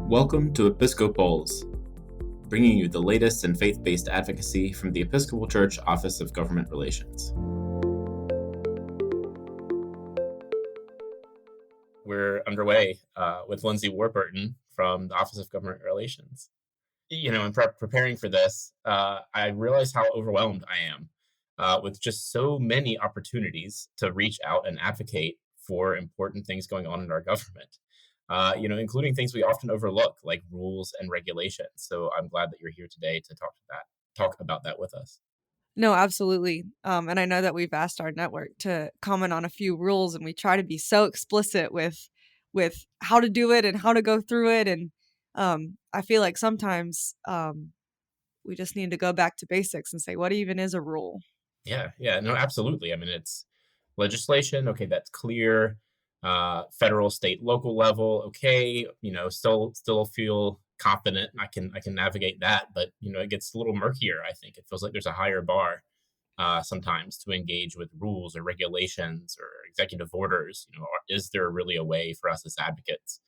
Welcome to Episcopals, bringing you the latest in faith-based advocacy from the Episcopal Church Office of Government Relations. We're underway with Lindsey Warburton from the Office of Government Relations. In preparing for this, I realized how overwhelmed I am with just so many opportunities to reach out and advocate for important things going on in our government. Including things we often overlook, like rules and regulations. So I'm glad that you're here today to talk about that with us. No, absolutely. And I know that we've asked our network to comment on a few rules, and we try to be so explicit with how to do it and how to go through it. And I feel like sometimes we just need to go back to basics and say, what even is a rule? Yeah, no, absolutely. I mean, it's legislation. Okay, that's clear. Federal, state, local level. Okay, still feel confident. I can navigate that, but it gets a little murkier. I think it feels like there's a higher bar sometimes to engage with rules or regulations or executive orders. Is there really a way for us as advocates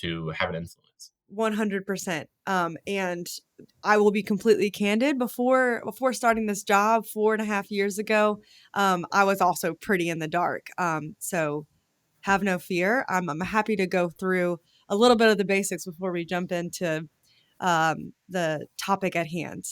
to have an influence? 100%. And I will be completely candid. Before starting this job 4.5 years ago, I was also pretty in the dark. So have no fear. I'm happy to go through a little bit of the basics before we jump into the topic at hand.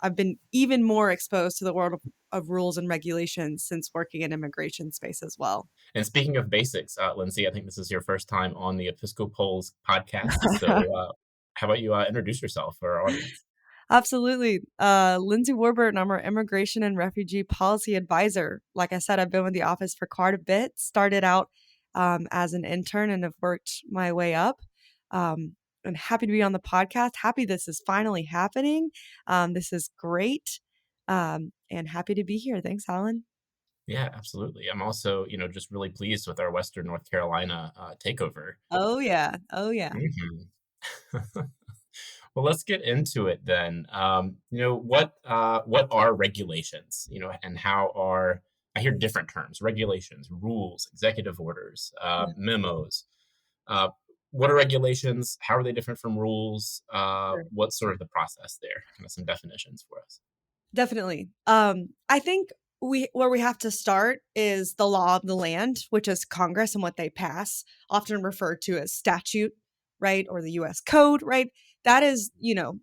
I've been even more exposed to the world of rules and regulations since working in immigration space as well. And speaking of basics, Lindsey, I think this is your first time on the Episcopals podcast. So how about you introduce yourself for our audience? Absolutely. Lindsey Warburton, I'm our immigration and refugee policy advisor. Like I said, I've been with the office for quite a bit. Started out as an intern and have worked my way up. And happy to be on the podcast. Happy this is finally happening. This is great. And happy to be here. Thanks, Alan. Yeah, absolutely. I'm also, just really pleased with our Western North Carolina takeover. Oh, yeah. Oh, yeah. Mm-hmm. Well, let's get into it then. What are regulations? And how are I hear different terms: regulations, rules, executive orders, memos. What are regulations? How are they different from rules? Sure. What's sort of the process there? Kind of some definitions for us. Definitely. I think where we have to start is the law of the land, which is Congress and what they pass, often referred to as statute, right? Or the US code, right? That is,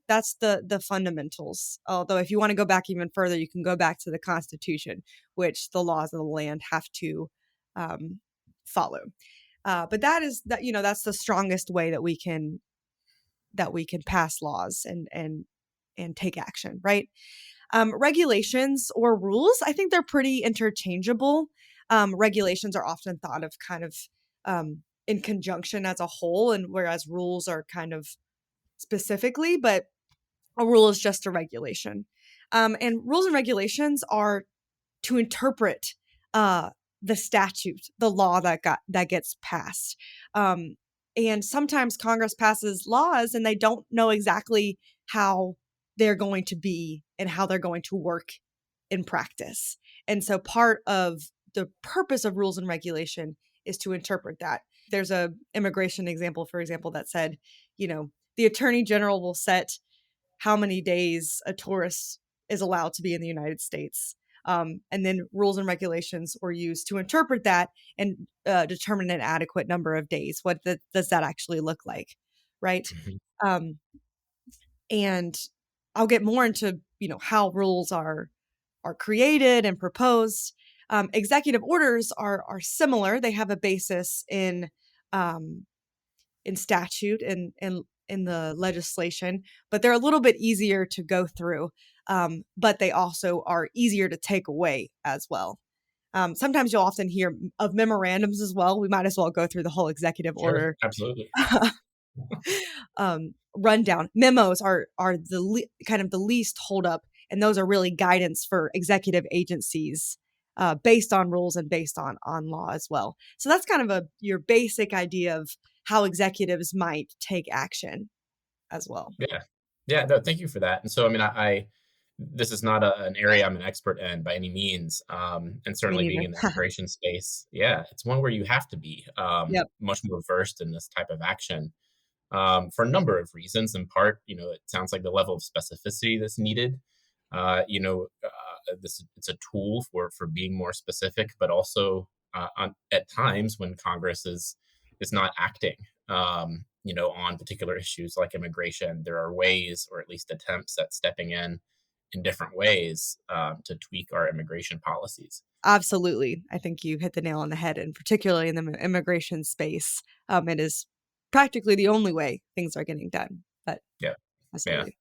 that's the fundamentals. Although if you want to go back even further, you can go back to the Constitution, which the laws of the land have to follow. But that's the strongest way that we can pass laws and take action, right? Regulations or rules, I think they're pretty interchangeable. Regulations are often thought of kind of in conjunction as a whole, and whereas rules are kind of specifically, but a rule is just a regulation. And rules and regulations are to interpret the statute, the law that gets passed. And sometimes Congress passes laws and they don't know exactly how they're going to be and how they're going to work in practice. And so part of the purpose of rules and regulation is to interpret that. There's a immigration example, for example, that said, the attorney general will set how many days a tourist is allowed to be in the United States. And then rules and regulations were used to interpret that and determine an adequate number of days. What does that actually look like, right? Mm-hmm. And I'll get more into how rules are created and proposed. Executive orders are similar. They have a basis in statute and in the legislation, but they're a little bit easier to go through. But they also are easier to take away as well. Sometimes you'll often hear of memorandums as well. We might as well go through the whole executive order. Absolutely. Rundown. Memos are kind of the least hold up, and those are really guidance for executive agencies based on rules and based on law as well. So that's kind of your basic idea of how executives might take action as well. Yeah. No, thank you for that. And so, I mean, this is not an area I'm an expert in by any means, and certainly being in the immigration space, it's one where you have to be much more versed in this type of action. for a number of reasons. In part, it sounds like the level of specificity that's needed. It's a tool for being more specific, but also at times when Congress is not acting, on particular issues like immigration, there are ways, or at least attempts at stepping in different ways to tweak our immigration policies. Absolutely. I think you hit the nail on the head, and particularly in the immigration space, it is practically the only way things are getting done. But Yeah, yeah. absolutely.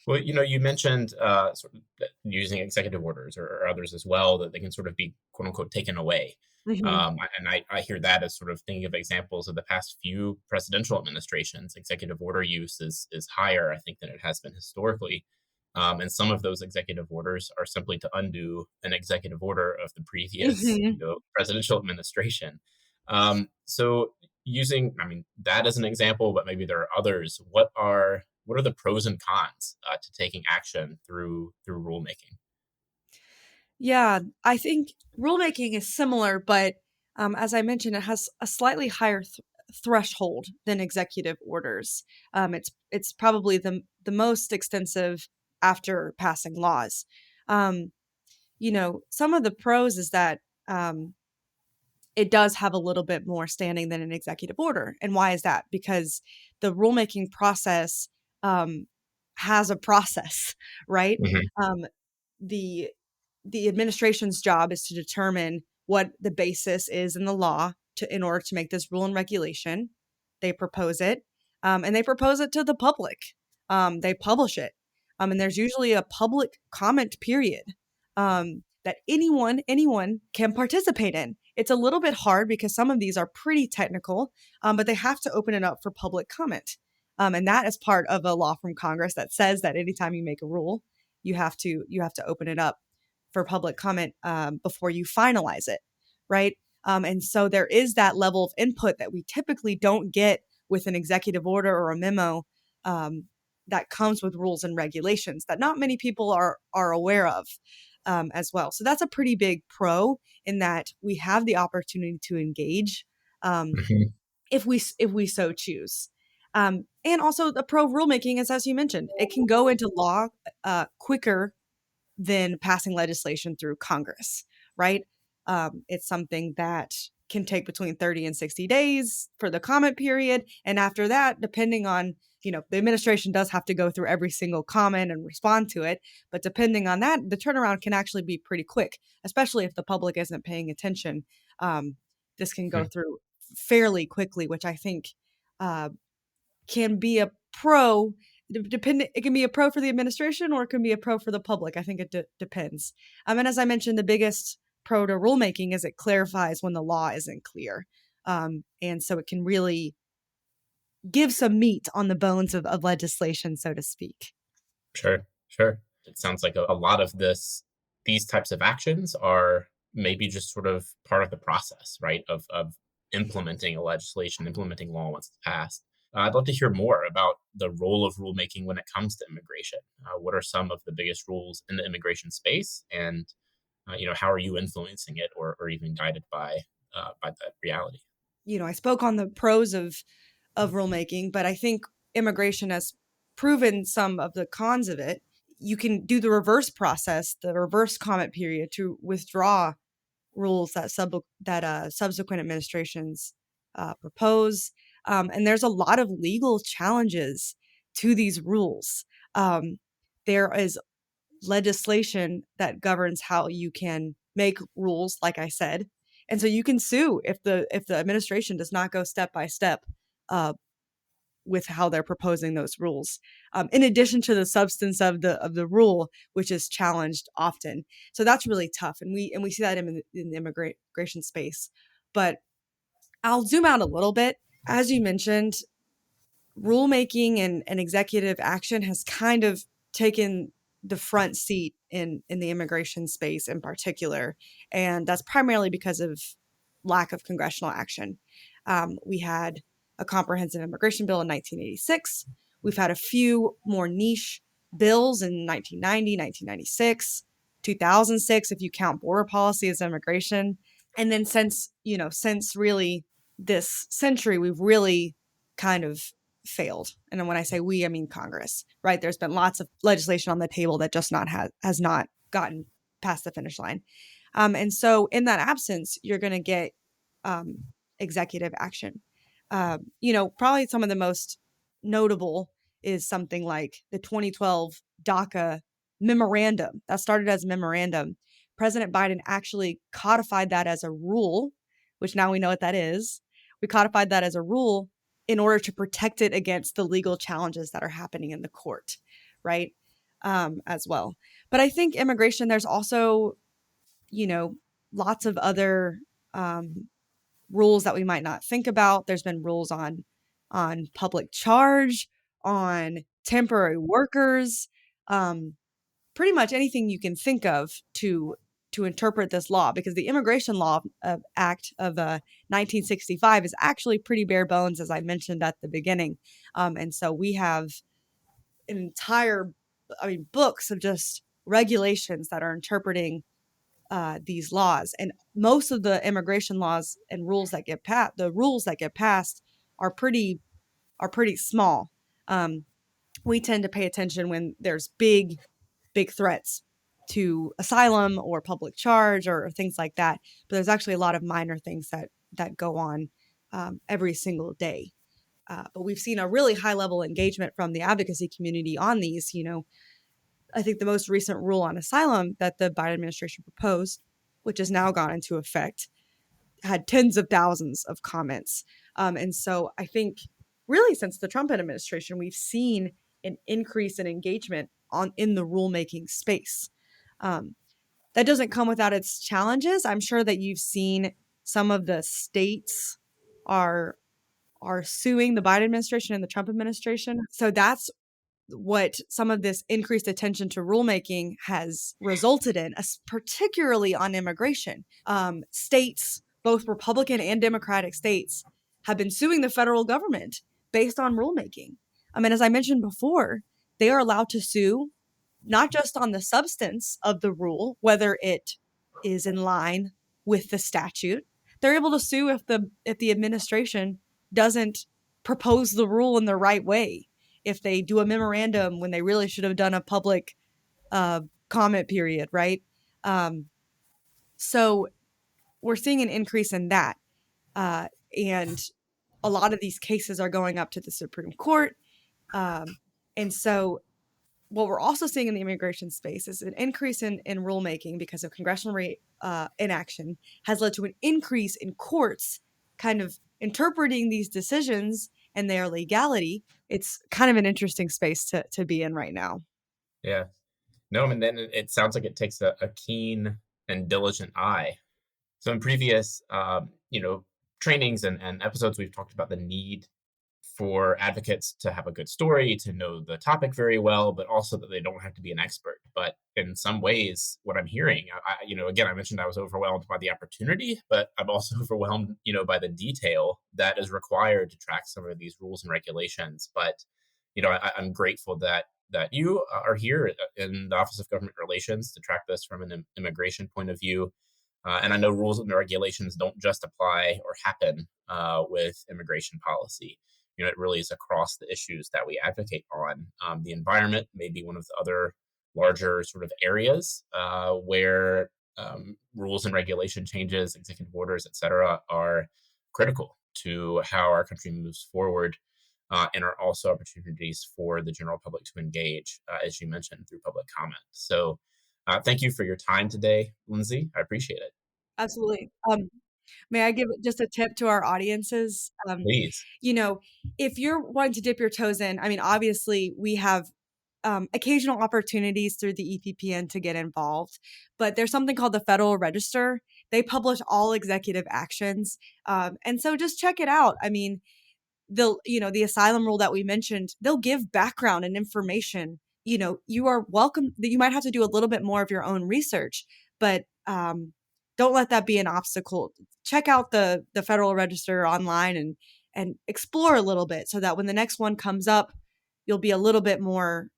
Well, you mentioned sort of using executive orders or others as well, that they can sort of be quote unquote taken away. Hmm. And I hear that as sort of thinking of examples of the past few presidential administrations. Executive order use is higher, I think, than it has been historically. And some of those executive orders are simply to undo an executive order of the previous, Hmm. presidential administration. So using, I mean, that as an example, but maybe there are others. What are the pros and cons to taking action through rulemaking? Yeah, I think rulemaking is similar, but as I mentioned, it has a slightly higher threshold than executive orders. It's probably the most extensive after passing laws. Um, some of the pros is that it does have a little bit more standing than an executive order. And why is that? Because the rulemaking process um, has a process, right? Hmm. Um, the the administration's job is to determine what the basis is in the law in order to make this rule and regulation. They propose it, and they propose it to the public. They publish it, and there's usually a public comment period that anyone can participate in. It's a little bit hard because some of these are pretty technical, but they have to open it up for public comment. And that is part of a law from Congress that says that anytime you make a rule, you have to open it up for public comment before you finalize it, right? And so there is that level of input that we typically don't get with an executive order or a memo that comes with rules and regulations that not many people are aware of as well. So that's a pretty big pro in that we have the opportunity to engage um, Hmm. if we so choose. And also the pro rulemaking is, as you mentioned, it can go into law quicker than passing legislation through Congress, right? It's something that can take between 30 and 60 days for the comment period. And after that, depending on, the administration does have to go through every single comment and respond to it. But depending on that, the turnaround can actually be pretty quick, especially if the public isn't paying attention. This can go through fairly quickly, which I think uh, can be a pro. It can be a pro for the administration or it can be a pro for the public. I think it depends. And as I mentioned, the biggest pro to rulemaking is it clarifies when the law isn't clear. And so it can really give some meat on the bones of legislation, so to speak. Sure, sure. It sounds like a lot of these types of actions are maybe just sort of part of the process, right? Of implementing a legislation, implementing law once it's passed. I'd love to hear more about the role of rulemaking when it comes to immigration. What are some of the biggest rules in the immigration space, and how are you influencing it, or even guided by that reality? I spoke on the pros of rulemaking, but I think immigration has proven some of the cons of it. You can do the reverse process, the reverse comment period to withdraw rules that subsequent administrations propose. And there's a lot of legal challenges to these rules. Um, there is legislation that governs how you can make rules, like I said, and so you can sue if the administration does not go step by step uh, with how they're proposing those rules. In addition to the substance of the rule, which is challenged often. So that's really tough, and we see that in the immigration space. But I'll zoom out a little bit. As you mentioned, rulemaking and executive action has kind of taken the front seat in the immigration space in particular, and that's primarily because of lack of congressional action. We had a comprehensive immigration bill in 1986. We've had a few more niche bills in 1990, 1996, 2006, if you count border policy as immigration. And then since really this century, we've really kind of failed. And when I say we, I mean Congress, right? There's been lots of legislation on the table that just has not gotten past the finish line. And so in that absence, you're going to get um, executive action. Probably some of the most notable is something like the 2012 DACA memorandum that started as a memorandum. President Biden actually codified that as a rule, which now we know what that is. We codified that as a rule in order to protect it against the legal challenges that are happening in the court, right? As well. But I think immigration, there's also, lots of other rules that we might not think about. There's been rules on public charge, on temporary workers, pretty much anything you can think of to interpret this law, because the Immigration Law Act of 1965 is actually pretty bare bones, as I mentioned at the beginning. And so we have an entire, books of just regulations that are interpreting these laws. And most of the immigration laws and rules that get passed, the rules that get passed are pretty small. We tend to pay attention when there's big threats to asylum or public charge or things like that. But there's actually a lot of minor things that go on every single day. But we've seen a really high level engagement from the advocacy community on these. I think the most recent rule on asylum that the Biden administration proposed, which has now gone into effect, had tens of thousands of comments. And so I think really since the Trump administration, we've seen an increase in engagement in the rulemaking space. That doesn't come without its challenges. I'm sure that you've seen some of the states are suing the Biden administration and the Trump administration. So that's what some of this increased attention to rulemaking has resulted in, particularly on immigration. States, both Republican and Democratic states, have been suing the federal government based on rulemaking. As I mentioned before, they are allowed to sue not just on the substance of the rule, whether it is in line with the statute. They're able to sue if the administration doesn't propose the rule in the right way, if they do a memorandum when they really should have done a public comment period, right? So we're seeing an increase in that. And a lot of these cases are going up to the Supreme Court. And so what we're also seeing in the immigration space is an increase in rulemaking because of congressional inaction has led to an increase in courts kind of interpreting these decisions and their legality. It's kind of an interesting space to be in right now. Yeah. No, and then it sounds like it takes a keen and diligent eye. So in previous, trainings and episodes, we've talked about the need for advocates to have a good story, to know the topic very well, but also that they don't have to be an expert. But in some ways, what I'm hearing, again, I mentioned I was overwhelmed by the opportunity, but I'm also overwhelmed, by the detail that is required to track some of these rules and regulations. But, I'm grateful that you are here in the Office of Government Relations to track this from an immigration point of view. And I know rules and regulations don't just apply or happen with immigration policy. It really is across the issues that we advocate on. The environment may be one of the other larger sort of areas where rules and regulation changes, executive orders, et cetera, are critical to how our country moves forward and are also opportunities for the general public to engage, as you mentioned, through public comment. So thank you for your time today, Lindsey. I appreciate it. Absolutely. May I give just a tip to our audiences? Please. If you're wanting to dip your toes in, obviously we have occasional opportunities through the EPPN to get involved, but there's something called the Federal Register. They publish all executive actions. And so just check it out. The asylum rule that we mentioned, they'll give background and information. You are welcome. You might have to do a little bit more of your own research, but don't let that be an obstacle. Check out the Federal Register online and explore a little bit so that when the next one comes up, you'll be a little bit more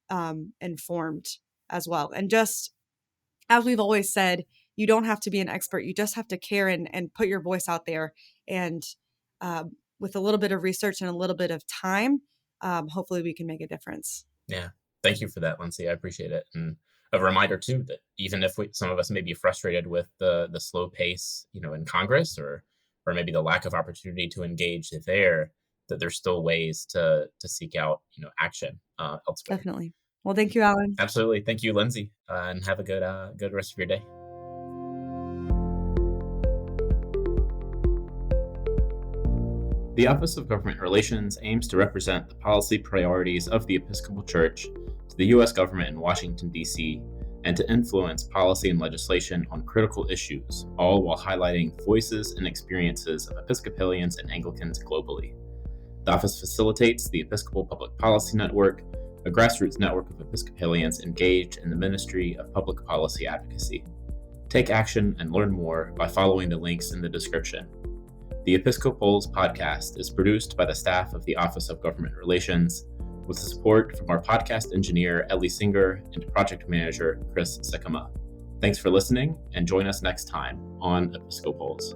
informed as well. And just as we've always said, you don't have to be an expert. You just have to care and put your voice out there. And with a little bit of research and a little bit of time, hopefully we can make a difference. Yeah. Thank you for that, Lindsey. I appreciate it. And a reminder too that even if some of us may be frustrated with the slow pace, in Congress, or maybe the lack of opportunity to engage there, that there's still ways to seek out action elsewhere. Definitely. Well, thank you, Alan. Absolutely. Thank you, Lindsey, and have a good rest of your day. The Office of Government Relations aims to represent the policy priorities of the Episcopal Church to the U.S. government in Washington, D.C., and to influence policy and legislation on critical issues, all while highlighting the voices and experiences of Episcopalians and Anglicans globally. The office facilitates the Episcopal Public Policy Network, a grassroots network of Episcopalians engaged in the ministry of public policy advocacy. Take action and learn more by following the links in the description. The Episcopals podcast is produced by the staff of the Office of Government Relations, with support from our podcast engineer, Ellie Singer, and project manager, Chris Sekema. Thanks for listening, and join us next time on Episcopals.